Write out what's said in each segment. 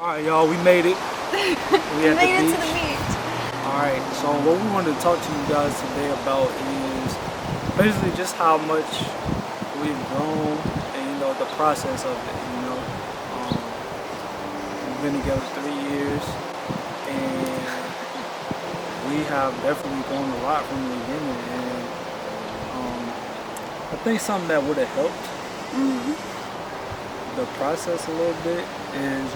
Alright, y'all, we made it. We made it to the beach. Alright, so what we wanted to talk to you guys today about is basically just how much we've grown and, the process of it. We've been together 3 years and we have definitely grown a lot from the beginning. And I think something that would have helped the process a little bit is,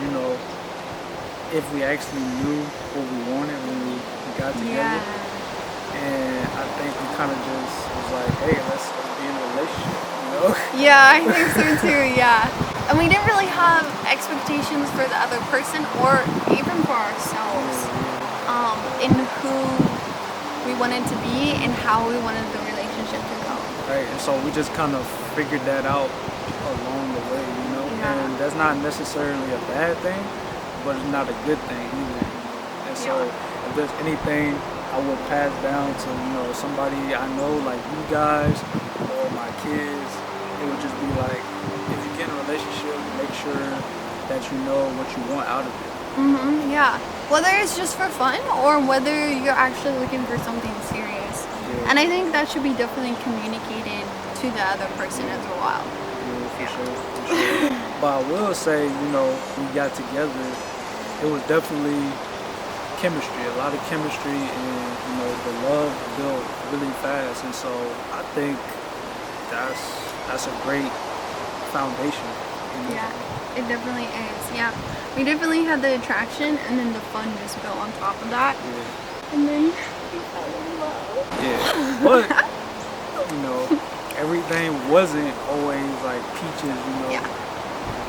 if we actually knew what we wanted when we got together. Yeah. And I think we kind of just was like, hey, let's be in a relationship. Yeah, I think so too, yeah. And we didn't really have expectations for the other person or even for ourselves in who we wanted to be and how we wanted the relationship to go. Right, and so we just kind of figured that out along the way. Yeah. And that's not necessarily a bad thing, but it's not a good thing either. And so if there's anything I would pass down to, somebody I know, like you guys or my kids, it would just be like, if you get in a relationship, make sure that you know what you want out of it. Yeah. Whether it's just for fun or whether you're actually looking for something serious. Yeah. And I think that should be definitely communicated to the other person as well. For sure. But I will say, we got together, it was definitely chemistry, a lot of chemistry, and the love built really fast. And so I think that's a great foundation. Yeah, it definitely is. Yeah, we definitely had the attraction, and then the fun just built on top of that. Yeah. And then we fell in love. Yeah, but everything wasn't always like peaches. Yeah.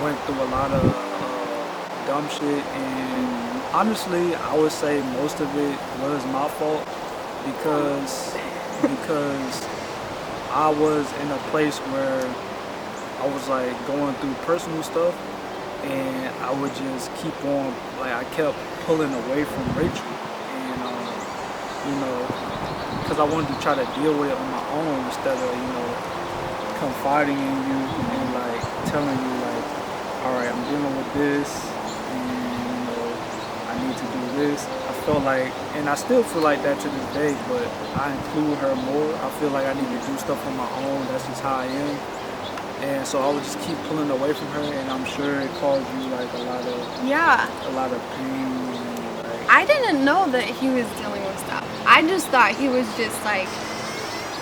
Went through a lot of dumb shit, and honestly, I would say most of it was my fault because I was in a place where I was like going through personal stuff, and I would just keep on, like I kept pulling away from Rachel, and because I wanted to try to deal with it on my own instead of confiding in you and like telling you like, all right, I'm dealing with this, and I need to do this. I felt like, and I still feel like that to this day, but I include her more. I feel like I need to do stuff on my own. That's just how I am. And so I would just keep pulling away from her, and I'm sure it caused you like a lot of pain. Like, I didn't know that he was dealing with stuff. I just thought he was just like,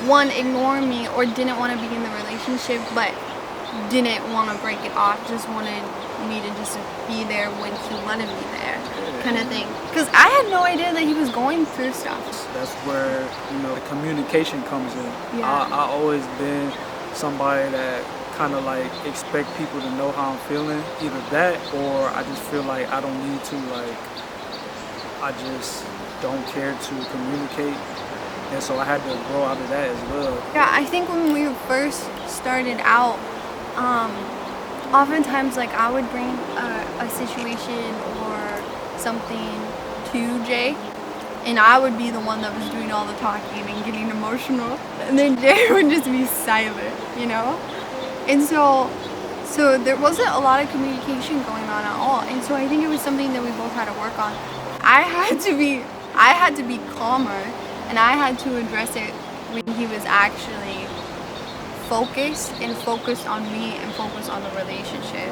one, ignoring me or didn't want to be in the relationship, but didn't want to break it off, just wanted me to just be there when he wanted me there, kind of thing. Because I had no idea that he was going through stuff. That's where, the communication comes in. Yeah. I always been somebody that kind of like expect people to know how I'm feeling. Either that or I just feel like I don't need to, like, I just don't care to communicate. And so I had to grow out of that as well. Yeah, I think when we first started out, oftentimes like I would bring a situation or something to Jay, and I would be the one that was doing all the talking and getting emotional, and then Jay would just be silent, And so there wasn't a lot of communication going on at all, and so I think it was something that we both had to work on. I had to be calmer, and I had to address it when he was actually focused on me and focused on the relationship.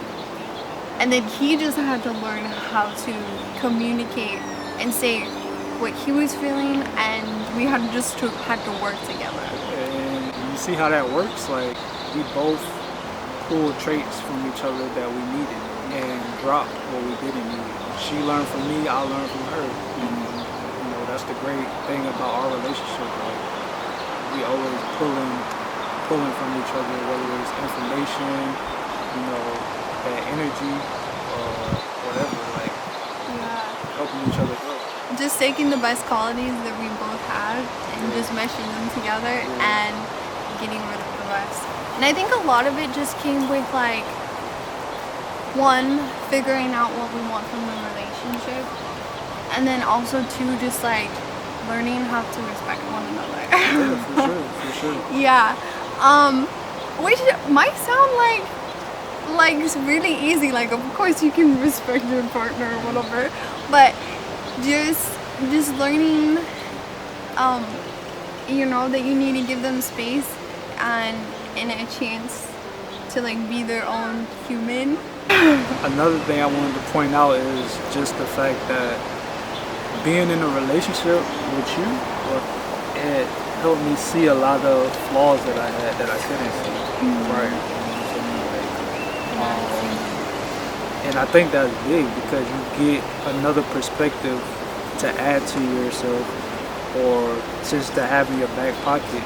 And then he just had to learn how to communicate and say what he was feeling, and we had to work together. And you see how that works? Like, we both pulled traits from each other that we needed and dropped what we didn't need. She learned from me, I learned from her. That's the great thing about our relationship. Like, we always pulling from each other, whether it's information, that energy, or whatever, like helping each other grow. Just taking the best qualities that we both have and just meshing them together and getting rid of the rest. And I think a lot of it just came with like, one, figuring out what we want from the relationship, and then also two, just like learning how to respect one another. Yeah, for sure. Yeah. Which might sound like like it's really easy. Like of course you can respect your partner or whatever, but just learning, um, that you need to give them space and a chance to like be their own human. Another thing I wanted to point out is just the fact that being in a relationship with you, it helped me see a lot of flaws that I had that I couldn't see prior. So, like, and I think that's big because you get another perspective to add to yourself or just to have in your back pocket.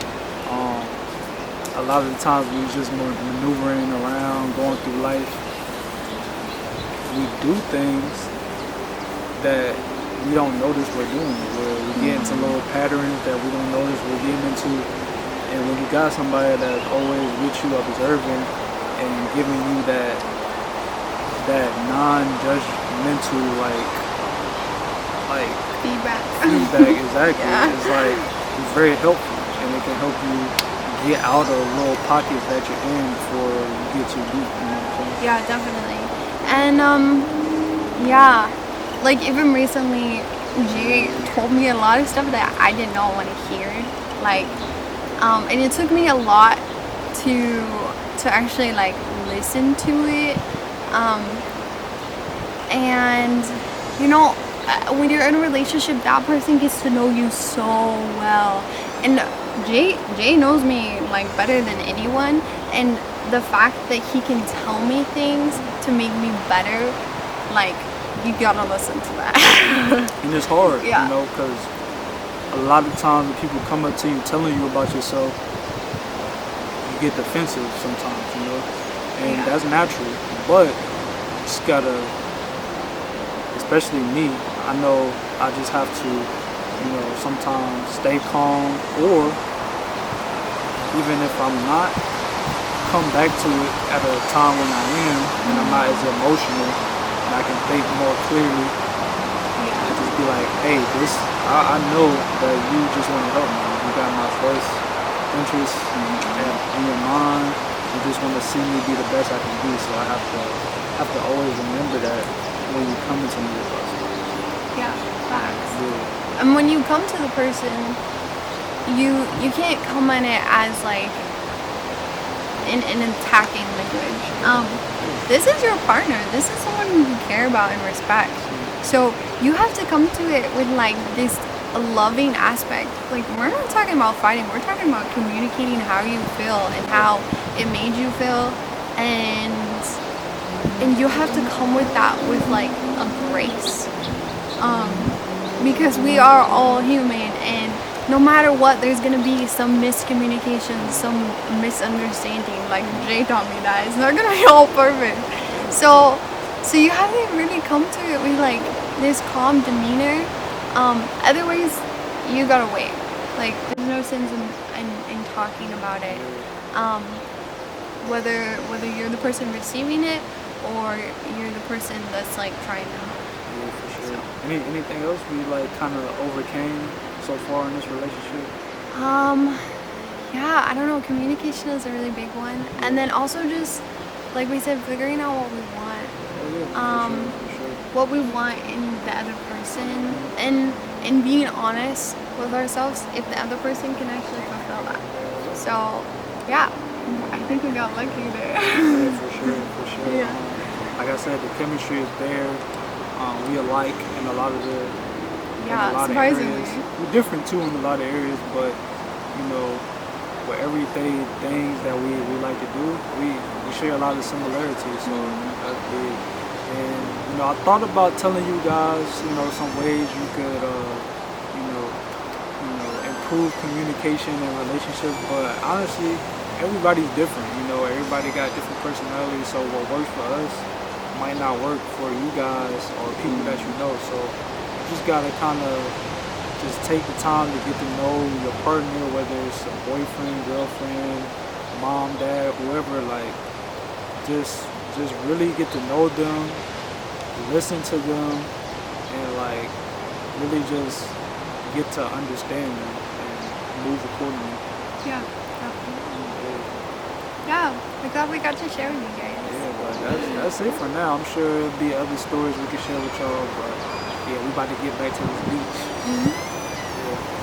A lot of the times we just maneuvering around, going through life. We do things that we don't notice we're doing, where we get into little patterns that we don't notice we're getting into. And when you got somebody that's always with you, observing and giving you that non-judgmental like Feedback. exactly. Yeah. It's like it's very helpful, and it can help you get out of little pockets that you're in before you get too deep. You know what I'm saying? Yeah, definitely. And yeah, like even recently, Jay told me a lot of stuff that I did not want to hear. Like, and it took me a lot to actually like listen to it. And when you're in a relationship, that person gets to know you so well. And Jay knows me like better than anyone, and the fact that he can tell me things to make me better, like you gotta listen to that. And it's hard, Yeah. because a lot of times when people come up to you telling you about yourself, you get defensive sometimes, and Yeah. that's natural. But you just gotta, especially me, I know I just have to, sometimes stay calm, or even if I'm not, come back to it at a time when I am, and I'm not as emotional, and I can think more clearly, and just be like, hey, I know that you just want to help me. You got my first interest in your mind. You just want to see me be the best I can be. So I have to always remember that when you come into me with us. Yeah, facts. Yeah. And when you come to the person, you can't come on it as like in attacking language. This is your partner. This is someone you care about and respect. So you have to come to it with like this loving aspect. Like we're not talking about fighting. We're talking about communicating how you feel and how it made you feel, and you have to come with that with like a grace. Because we are all human, and no matter what, there's gonna be some miscommunication, some misunderstanding. Like Jay taught me that it's not gonna be all perfect. So you have to really come to it with like this calm demeanor. Otherwise, you gotta wait. Like there's no sense in talking about it. Whether you're the person receiving it or you're the person that's like trying to. Yeah, for sure. Anything else we like kind of overcame so far in this relationship? Yeah, I don't know. Communication is a really big one, and then also just like we said, figuring out what we want. Oh, yeah, for sure. What we want in the other person, and being honest with ourselves if the other person can actually fulfill that. So yeah, I think we got lucky there. Yeah, for sure. Yeah. Like I said, the chemistry is there. We alike in a lot of Surprisingly. areas. We're different too in a lot of areas, but with everything things that we like to do, we share a lot of similarities. So that's big. And I thought about telling you guys, some ways you could, improve communication and relationships. But honestly, everybody's different. Everybody got different personalities. So what works for us might not work for you guys or people that you know. So you just gotta kind of just take the time to get to know your partner, whether it's a boyfriend, girlfriend, mom, dad, whoever. Like, just really get to know them, listen to them, and like really just get to understand them and move accordingly. Yeah, definitely. Yeah, we glad we got to share with you guys. Yeah, that's it for now. I'm sure there'll be other stories we can share with y'all, but yeah, we about to get back to this beach. Mhm. Yeah.